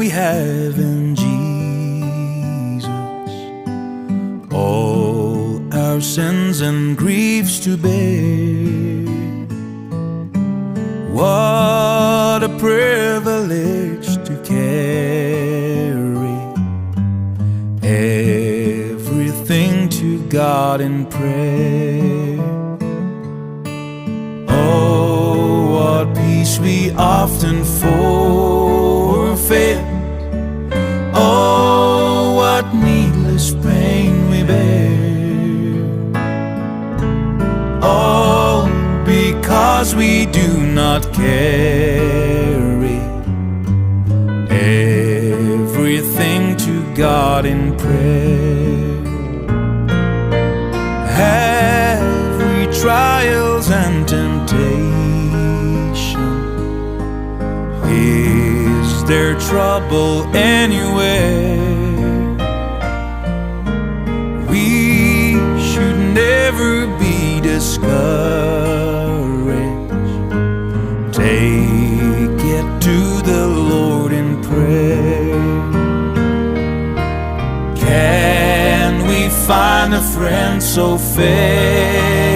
we have in Jesus all our sins and griefs to bear. What a privilege to carry everything to God in prayer. Oh, what peace we often forfeit. Oh, what needless pain we bear. All because we do not carry everything to God in prayer. Have we trials and temptation? Is there trouble anywhere? We should never be discouraged. Take it to the Lord in prayer. Can we find a friend so fair?